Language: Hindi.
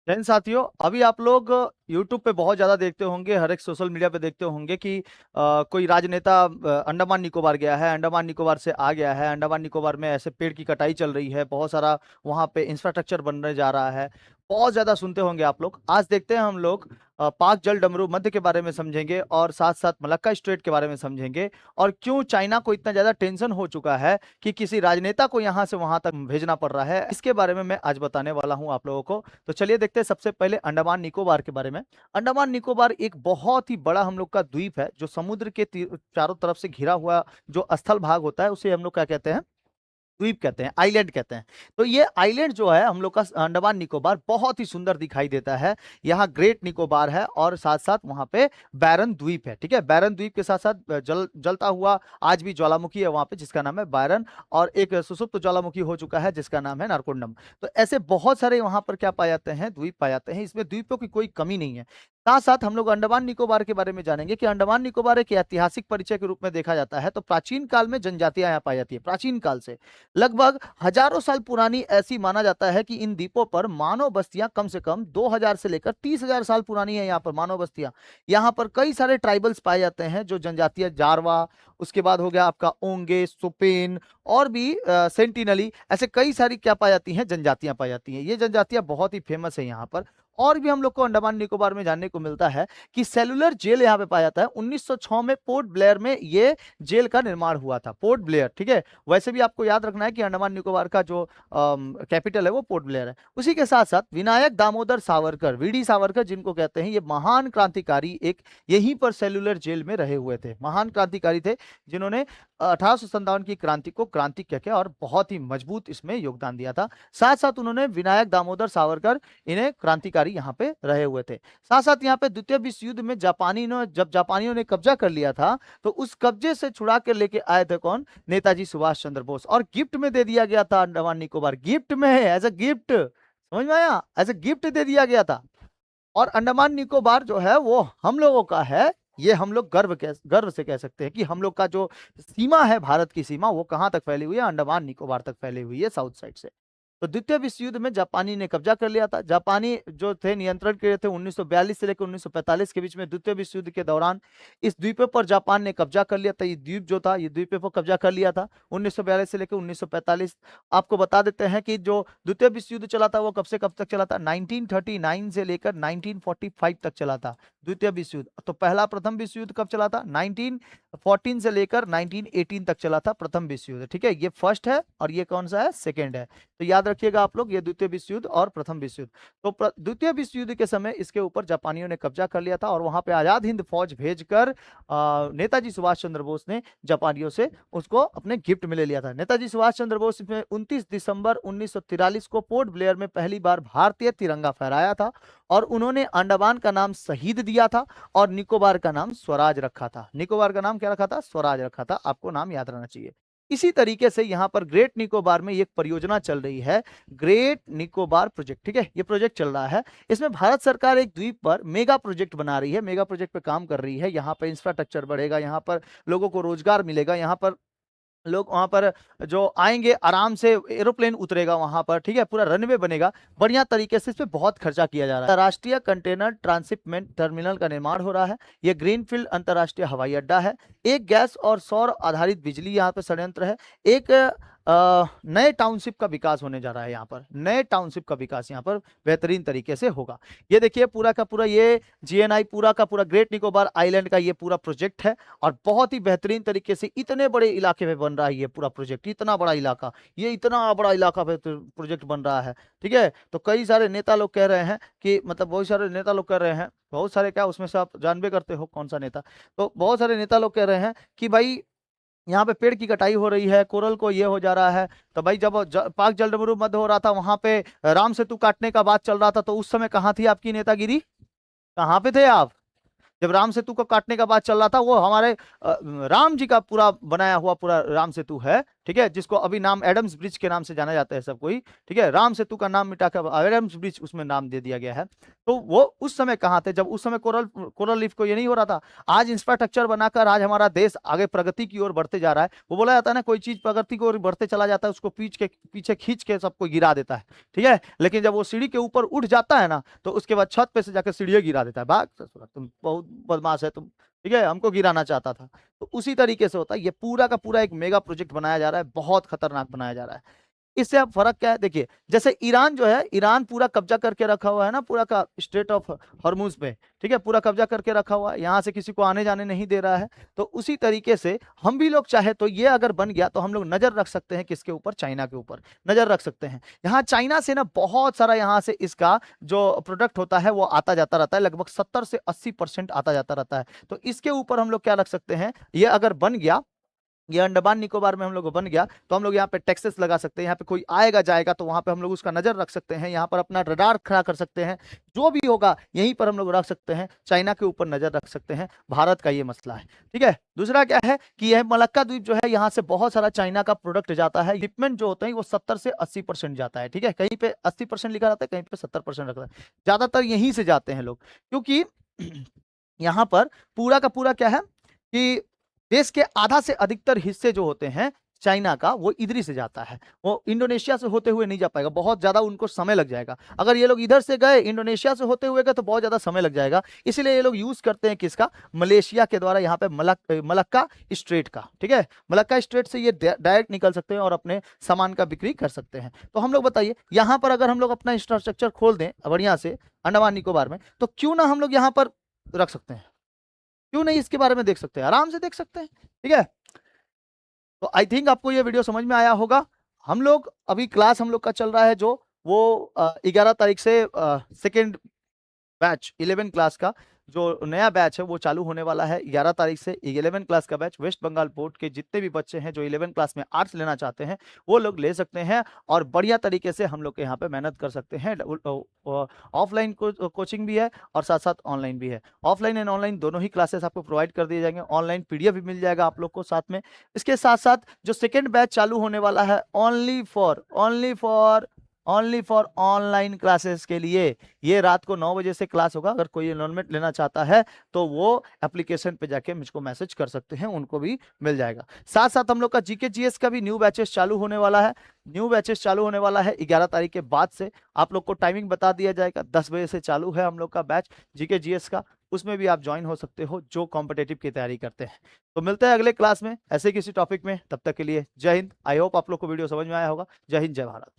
जैन साथियों, अभी आप लोग YouTube पे बहुत ज्यादा देखते होंगे, हर एक सोशल मीडिया पे देखते होंगे कि कोई राजनेता अंडमान निकोबार गया है, अंडमान निकोबार से आ गया है। अंडमान निकोबार में ऐसे पेड़ की कटाई चल रही है, बहुत सारा वहां पे इंफ्रास्ट्रक्चर बनने जा रहा है। बहुत ज्यादा सुनते होंगे आप लोग। आज देखते हैं हम लोग पाक जल डमरू मध्य के बारे में समझेंगे और साथ साथ मलक्का स्ट्रेट के बारे में समझेंगे, और क्यों चाइना को इतना ज्यादा टेंशन हो चुका है कि किसी राजनेता को यहाँ से वहां तक भेजना पड़ रहा है। इसके बारे में मैं आज बताने वाला हूँ आप लोगों को। तो चलिए देखते हैं सबसे पहले अंडमान निकोबार के बारे में। अंडमान निकोबार एक बहुत ही बड़ा हम लोग का द्वीप है, जो समुद्र के चारों तरफ से घिरा हुआ जो स्थल भाग होता है उसे हम लोग क्या कहते हैं, द्वीप कहते हैं, आइलैंड कहते हैं। तो ये आइलैंड जो है हम लोग का अंडमान निकोबार बहुत ही सुंदर दिखाई देता है। यहाँ ग्रेट निकोबार है और साथ साथ वहां पे बैरन द्वीप है। ठीक है, बैरन द्वीप के साथ साथ जलता हुआ आज भी ज्वालामुखी है वहां पे, जिसका नाम है बैरन, और एक सुसुप्त ज्वालामुखी हो चुका है जिसका नाम है नारकोंडम। तो ऐसे बहुत सारे वहां पर क्या पाए जाते हैं, द्वीप पाए जाते हैं। इसमें द्वीपों की कोई कमी नहीं है। साथ साथ हम लोग अंडमान निकोबार के बारे में जानेंगे कि अंडमान निकोबार एक ऐतिहासिक परिचय के रूप में देखा जाता है। तो प्राचीन काल में जनजातियां यहाँ पाई जाती है, प्राचीन काल से लगभग हजारों साल पुरानी। ऐसी माना जाता है कि इन द्वीपों पर मानव बस्तियां कम से कम 2000 से लेकर 30,000 साल पुरानी है। यहाँ पर मानव बस्तियां, यहाँ पर कई सारे ट्राइबल्स पाए जाते हैं, जो जनजातियां जारवा, उसके बाद हो गया आपका ओंगे, सुपेन, और भी सेंटिनली, ऐसे कई सारी क्या पाई जाती हैं, जनजातियां पाई जाती हैं। ये जनजातियां बहुत ही फेमस है यहाँ पर। और भी हम लोग को अंडमान निकोबार में जानने को मिलता है कि सेलुलर जेल यहाँ पे पाया जाता है। 1906 में पोर्ट ब्लेयर में ये जेल का निर्माण हुआ था, पोर्ट ब्लेयर। ठीक है, वैसे भी आपको याद रखना है कि अंडमान निकोबार का जो कैपिटल है वो पोर्ट ब्लेयर है। उसी के साथ साथ विनायक दामोदर सावरकर, वीडी सावरकर जिनको कहते हैं, ये महान क्रांतिकारी एक यहीं पर सेलुलर जेल में रहे हुए थे। महान क्रांतिकारी थे जिन्होंने 1857 की क्रांति को क्रांति कह के और बहुत ही मजबूत इसमें योगदान दिया था। साथ साथ उन्होंने विनायक दामोदर सावरकर इन्हें क्रांतिकारी यहाँ पे रहे हुए थे। साथ साथ यहाँ पे द्वितीय विश्व युद्ध में जब जापानियों ने कब्जा कर लिया था, तो उस कब्जे से छुड़ा के लेके आए थे कौन, नेताजी सुभाष चंद्र बोस, और गिफ्ट में दे दिया गया था अंडमान निकोबार। गिफ्ट में है, एज ए गिफ्ट, समझ में आया, एज ए गिफ्ट दे दिया गया था। और अंडमान निकोबार जो है वो हम लोगों का है। ये हम लोग गर्व से कह सकते हैं कि हम लोग का जो सीमा है, भारत की सीमा, वो कहां तक फैली हुई है, अंडमान निकोबार तक फैली हुई है, साउथ साइड से। तो द्वितीय विश्व युद्ध में जापानी ने कब्जा कर लिया था। जापानी जो थे नियंत्रण कर रहे थे 1942 से लेकर 1945 के बीच में। द्वितीय विश्व युद्ध के दौरान इस द्वीप पर जापान ने कब्जा कर लिया था। ये द्वीप जो था, ये द्वीप पर कब्जा कर लिया था 1942 से लेकर 1945। आपको बता देते हैं कि जो द्वितीय विश्व युद्ध चला था वो कब से कब तक चला था, 1939 से लेकर 1945 तक चला था द्वितीय विश्व युद्ध। तो पहला प्रथम विश्व युद्ध कब चला था, 1914 से लेकर 1918 तक चला था प्रथम विश्व युद्ध। ठीक है, ये फर्स्ट है और ये कौन सा है, सेकेंड है। तो याद रखिएगा आप लोग, ये द्वितीय विश्व युद्ध और प्रथम विश्व युद्ध। तो द्वितीय विश्व युद्ध के समय इसके ऊपर जापानियों ने कब्जा कर लिया था, और वहां पे आजाद हिंद फौज भेजकर नेताजी सुभाष चंद्र बोस ने जापानियों से उसको अपने गिफ्ट में ले लिया था। नेताजी सुभाष चंद्र बोस ने 29 दिसंबर 1943 को पोर्ट ब्लेयर में पहली बार भारतीय तिरंगा फहराया था, और उन्होंने अंडमान का नाम शहीद दिया था और निकोबार का नाम स्वराज रखा था। निकोबार का नाम क्या रखा था, स्वराज रखा था। आपको नाम याद रहना चाहिए। इसी तरीके से यहाँ पर ग्रेट निकोबार में एक परियोजना चल रही है, ग्रेट निकोबार प्रोजेक्ट। ठीक है, ये प्रोजेक्ट चल रहा है। इसमें भारत सरकार एक द्वीप पर मेगा प्रोजेक्ट बना रही है, मेगा प्रोजेक्ट पे काम कर रही है। यहाँ पर इंफ्रास्ट्रक्चर बढ़ेगा, यहाँ पर लोगों को रोजगार मिलेगा, यहाँ पर लोग वहां पर जो आएंगे आराम से, एरोप्लेन उतरेगा वहां पर। ठीक है, पूरा रनवे बनेगा बढ़िया तरीके से। इस पे बहुत खर्चा किया जा रहा है। राष्ट्रीय कंटेनर ट्रांसशिपमेंट टर्मिनल का निर्माण हो रहा है। यह ग्रीनफील्ड अंतर्राष्ट्रीय हवाई अड्डा है। एक गैस और सौर आधारित बिजली यहाँ पे संयंत्र है। एक नए टाउनशिप का विकास होने जा रहा है। यहाँ पर नए टाउनशिप का विकास यहाँ पर बेहतरीन तरीके से होगा। ये देखिए पूरा का पूरा ये जीएनआई पूरा का पूरा ग्रेट निकोबार आइलैंड का ये पूरा प्रोजेक्ट है, और बहुत ही बेहतरीन तरीके से इतने बड़े इलाके में बन रहा है ये पूरा प्रोजेक्ट। इतना बड़ा इलाका, ये इतना बड़ा इलाका पे प्रोजेक्ट बन रहा है। ठीक है, तो कई सारे नेता लोग कह रहे हैं कि, मतलब बहुत सारे नेता लोग कह रहे हैं, बहुत सारे क्या, उसमें से आप जानबे करते हो कौन सा नेता, तो बहुत सारे नेता लोग कह रहे हैं कि भाई यहाँ पे पेड़ की कटाई हो रही है, कोरल को ये हो जा रहा है। तो भाई जब पाक जलडमरू मध्य हो रहा था, वहां पे राम सेतु काटने का बात चल रहा था, तो उस समय कहाँ थी आपकी नेतागिरी, कहाँ पे थे आप जब राम सेतु को काटने का बात चल रहा था? वो हमारे राम जी का पूरा बनाया हुआ पूरा राम सेतु है। ठीक है, जिसको अभी नाम एडम्स ब्रिज के नाम से जाना जाता है सब कोई, ठीक है, राम सेतु का नाम मिटाकर एडम्स ब्रिज उसमें नाम दे दिया गया है। तो वो उस समय कहाँ थे, जब उस समय कोरल कोरल रीफ को ये नहीं हो रहा था। आज इंफ्रास्ट्रक्चर बनाकर आज हमारा देश आगे प्रगति की ओर बढ़ते जा रहा है। वो बोला जाता है ना, कोई चीज प्रगति की ओर बढ़ते चला जाता है, उसको पीछे खींच के सबको गिरा देता है, ठीक है, लेकिन जब वो सीढ़ी के ऊपर उठ जाता है ना, तो उसके बाद छत पे से जाकर सीढ़ियां गिरा देता है, भाग ससुरा, तुम बहुत बदमाश है तुम, ठीक है, हमको गिराना चाहता था। तो उसी तरीके से होता है, ये पूरा का पूरा एक मेगा प्रोजेक्ट बनाया जा रहा है, बहुत खतरनाक बनाया जा रहा है। इससे अब फर्क क्या है, देखिए, जैसे ईरान जो है, ईरान पूरा कब्जा करके रखा हुआ है ना, पूरा का स्ट्रेट ऑफ हॉर्मुज पे, ठीक है, पूरा कब्जा करके रखा हुआ है, यहाँ से किसी को आने जाने नहीं दे रहा है। तो उसी तरीके से हम भी लोग चाहे तो ये अगर बन गया तो हम लोग नजर रख सकते हैं किसके ऊपर, चाइना के ऊपर नजर रख सकते हैं। यहाँ चाइना से ना बहुत सारा यहाँ से इसका जो प्रोडक्ट होता है वो आता जाता रहता है, लगभग 70 से 80% आता जाता रहता है। तो इसके ऊपर हम लोग क्या रख सकते हैं, ये अगर बन गया, ये अंडमान निकोबार में हम लोग को बन गया, तो हम लोग यहाँ पे टैक्सेस लगा सकते हैं, यहाँ पे कोई आएगा जाएगा तो वहां पे हम लोग उसका नजर रख सकते हैं, यहाँ पर अपना रडार खड़ा कर सकते हैं, जो भी होगा यहीं पर हम लोग रख सकते हैं, चाइना के ऊपर नजर रख सकते हैं। भारत का ये मसला है, ठीक है। दूसरा क्या है कि यह मलक्का द्वीप जो है, यहाँ से बहुत सारा चाइना का प्रोडक्ट जाता है, शिपमेंट जो होते हैं वो 70 से 80% जाता है, ठीक है, कहीं पे 80% लिखा रहता है, कहीं पे 70% रखता है, ज्यादातर यहीं से जाते हैं लोग, क्योंकि यहाँ पर पूरा का पूरा क्या है कि देश के आधा से अधिकतर हिस्से जो होते हैं चाइना का, वो इधर ही से जाता है, वो इंडोनेशिया से होते हुए नहीं जा पाएगा, बहुत ज्यादा उनको समय लग जाएगा। अगर ये लोग इधर से गए, इंडोनेशिया से होते हुए गए, तो बहुत ज्यादा समय लग जाएगा। इसीलिए ये लोग यूज करते हैं किसका, मलेशिया के द्वारा, यहाँ पे मलक्का स्ट्रेट का, ठीक है, मलक्का स्ट्रेट से ये डायरेक्ट निकल सकते हैं और अपने सामान का बिक्री कर सकते हैं। तो हम लोग बताइए, यहाँ पर अगर हम लोग अपना इंफ्रास्ट्रक्चर खोल दें बढ़िया से अंडमान निकोबार में, तो क्यों ना हम लोग यहाँ पर रख सकते हैं, क्यों नहीं इसके बारे में देख सकते हैं, आराम से देख सकते हैं, ठीक है। तो आई थिंक आपको ये वीडियो समझ में आया होगा। हम लोग अभी क्लास हम लोग का चल रहा है जो वो 11 तारीख से सेकेंड बैच 11 क्लास का जो नया बैच है वो चालू होने वाला है 11 तारीख से। 11 क्लास का बैच वेस्ट बंगाल बोर्ड के जितने भी बच्चे हैं जो 11 क्लास में आर्ट्स लेना चाहते हैं वो लोग ले सकते हैं, और बढ़िया तरीके से हम लोग के यहाँ पे मेहनत कर सकते हैं। ऑफलाइन कोचिंग भी है और साथ साथ ऑनलाइन भी है। ऑफलाइन एंड ऑनलाइन दोनों ही क्लासेस आपको प्रोवाइड कर दिए जाएंगे, ऑनलाइन पीडीएफ भी मिल जाएगा आप लोग को साथ में। इसके साथ साथ जो सेकेंड बैच चालू होने वाला है ओनली फॉर ऑनलाइन क्लासेस के लिए, ये रात को 9 बजे से क्लास होगा। अगर कोई एनरोलमेंट लेना चाहता है तो वो एप्लीकेशन पे जाके मुझको मैसेज कर सकते हैं, उनको भी मिल जाएगा। साथ साथ हम लोग का जीके जीएस का भी न्यू बैचेस चालू होने वाला है। 11 तारीख के बाद से। आप लोग को टाइमिंग बता दिया जाएगा, 10 बजे से चालू है हम लोग का बैच जीके जीएस का, उसमें भी आप ज्वाइन हो सकते हो जो कॉम्पिटेटिव की तैयारी करते हैं। तो मिलते हैं अगले क्लास में ऐसे किसी टॉपिक में, तब तक के लिए जय हिंद। आई होप आप लोग को वीडियो समझ में आया होगा। जय हिंद, जय भारत।